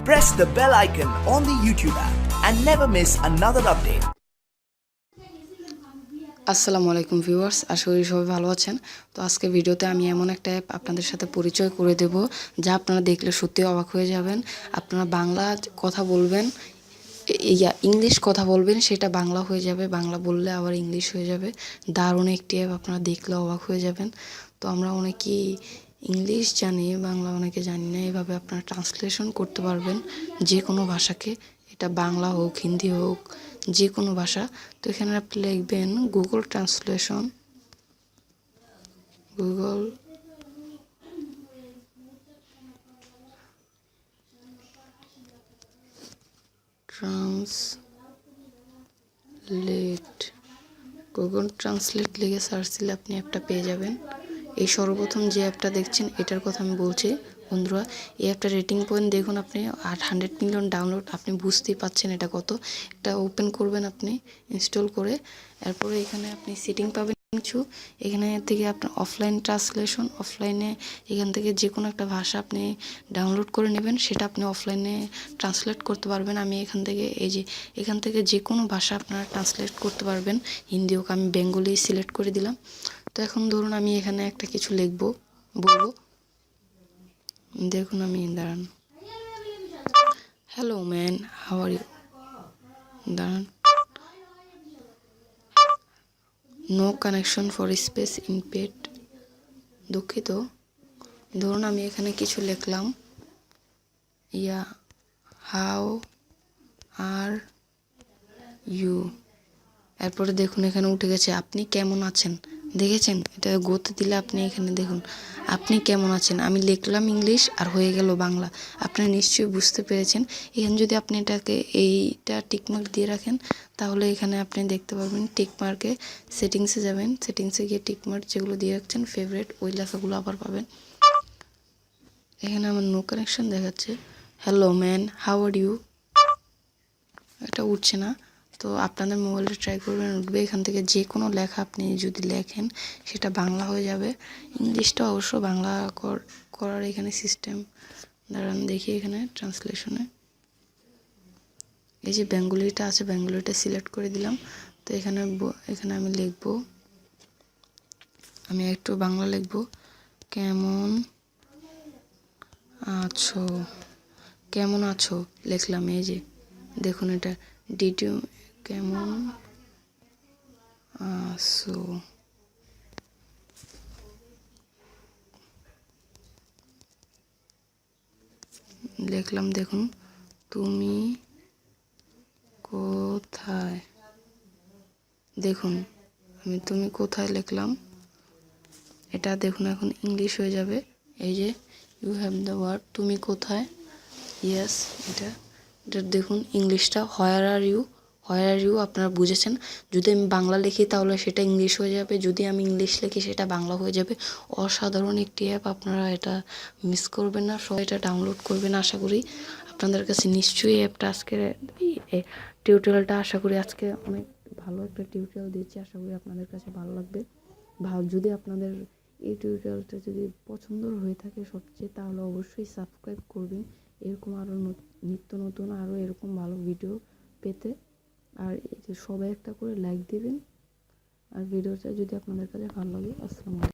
Press the bell icon on the YouTube app and never miss another update. আসসালামু আলাইকুম viewers, আশা করি সবাই ভালো আছেন। তো আজকে ভিডিওতে আমি এমন একটা অ্যাপ আপনাদের সাথে পরিচয় করে দেব যা আপনারা দেখলে সত্যি অবাক হয়ে যাবেন। আপনারা বাংলা কথা বলবেন, ইংলিশ কথা বলবেন, সেটা বাংলা হয়ে যাবে, বাংলা বললে আবার ইংলিশ হয়ে যাবে। দারুণ একটি অ্যাপ, আপনারা দেখলে অবাক হয়ে যাবেন। তো আমরা অনেকেই ইংলিশ জানি, বাংলা অনেকে জানি না। এভাবে আপনারা ট্রান্সলেশন করতে পারবেন যে কোনো ভাষাকে, এটা বাংলা হোক, হিন্দি হোক, যে কোনো ভাষা। তো এখানে আপনি লিখবেন গুগল ট্রান্সলেশন, গুগল ট্রান্সলেট লিখে সার্চ দিলে আপনি অ্যাপটা পেয়ে যাবেন। এই সর্বপ্রথম যে অ্যাপটা দেখছেন এটার কথা আমি বলছি বন্ধুরা। এই অ্যাপটা রেটিং পয়েন্ট দেখুন আপনি, 800 মিলিয়ন ডাউনলোড। আপনি বুঝতেই পাচ্ছেন এটা কত। এটা ওপেন করবেন আপনি ইনস্টল করে। এরপরে এখানে আপনি সেটিং পাবেন কিছু। এখানে থেকে আপনার অফলাইন ট্রান্সলেশন, অফলাইনে এখান থেকে যে কোনো একটা ভাষা আপনি ডাউনলোড করে নেবেন, সেটা আপনি অফলাইনে ট্রান্সলেট করতে পারবেন। আমি এখান থেকে যে কোনো ভাষা আপনারা ট্রান্সলেট করতে পারবেন। হিন্দি হোক, আমি বেঙ্গলি সিলেক্ট করে দিলাম। তো এখন ধরুন আমি এখানে একটা কিছু বলবো। দেখুন আমি দাঁড়ান, hello man, how are you, দাঁড়ান, no connection for space in পেট, দুঃখিত। ধরুন আমি এখানে কিছু লিখলাম, হাউ আর ইউ। এরপরে দেখুন এখানে উঠে গেছে আপনি কেমন আছেন, দেখেছেন? এটা গতি দিলে আপনি এখানে দেখুন আপনি কেমন আছেন। আমি লিখলাম ইংলিশ আর হয়ে গেল বাংলা। আপনি নিশ্চয়ই বুঝতে পেরেছেন। এখানে যদি আপনি এইটা টিকমার্ক দিয়ে রাখেন, তাহলে এখানে আপনি দেখতে পারবেন টিকমার্কে সেটিংসে যাবেন, সেটিংসে গিয়ে টিকমার্ক যেগুলো দিয়ে রাখছেন ফেভারিট, ওই লেখাগুলো আবার পাবেন। এখানে আমার নো কানেকশন দেখাচ্ছে, hello man, how are you, এটা উঠছে না। তো আপনাদের মোবাইলে ট্রাই করবেন, উঠবে। এখান থেকে যে কোনো লেখা আপনি যদি লেখেন সেটা বাংলা হয়ে যাবে। ইংলিশটা অবশ্য বাংলা করার এখানে সিস্টেম, দাঁড়ান দেখি এখানে ট্রান্সলেশনে। এই যে বেঙ্গলিটা আছে, বেঙ্গলিটা সিলেক্ট করে দিলাম। তো এখানে আমি লিখব, আমি একটু বাংলা লিখব, কেমন আছো, কেমন আছো লিখলাম। এই যে দেখুন এটা ডিটিউ, কেমন আছো, লিখলাম। দেখুন তুমি কোথায়, দেখুন আমি তুমি কোথায় লিখলাম। এটা দেখুন এখন ইংলিশ হয়ে যাবে। এই যে ইউ হ্যাভ দ্য ওয়ার্ড, তুমি কোথায়, ইয়েস। এটা দেখুন ইংলিশটা হোয়ার are you, where are you আপনারা বুঝেছেন। যদি আমি বাংলা লিখি তাহলে সেটা ইংলিশ হয়ে যাবে, যদি আমি ইংলিশ লিখি সেটা বাংলা হয়ে যাবে। অসাধারণ একটি অ্যাপ, আপনারা এটা মিস করবেন না, সবাই এটা ডাউনলোড করবেন। আশা করি আপনাদের কাছে নিশ্চয়ই অ্যাপটা আজকের টিউটোরিয়ালটা, আশা করি আজকে অনেক ভালো একটা টিউটোরিয়াল দিয়েছি, আশা করি আপনাদের কাছে ভালো লাগবে। যদি আপনাদের এই টিউটোরিয়ালটা যদি পছন্দ হয়ে থাকে সবচেয়ে, তাহলে অবশ্যই সাবস্ক্রাইব করবেন এরকম আরও নিত্য নতুন আরও এরকম ভালো ভিডিও পেতে। আর এই যে সবাই একটা করে লাইক দিবেন। আর ভিডিওটা যদি আপনাদের কাছে ভালো লাগে, আসসালামু আলাইকুম।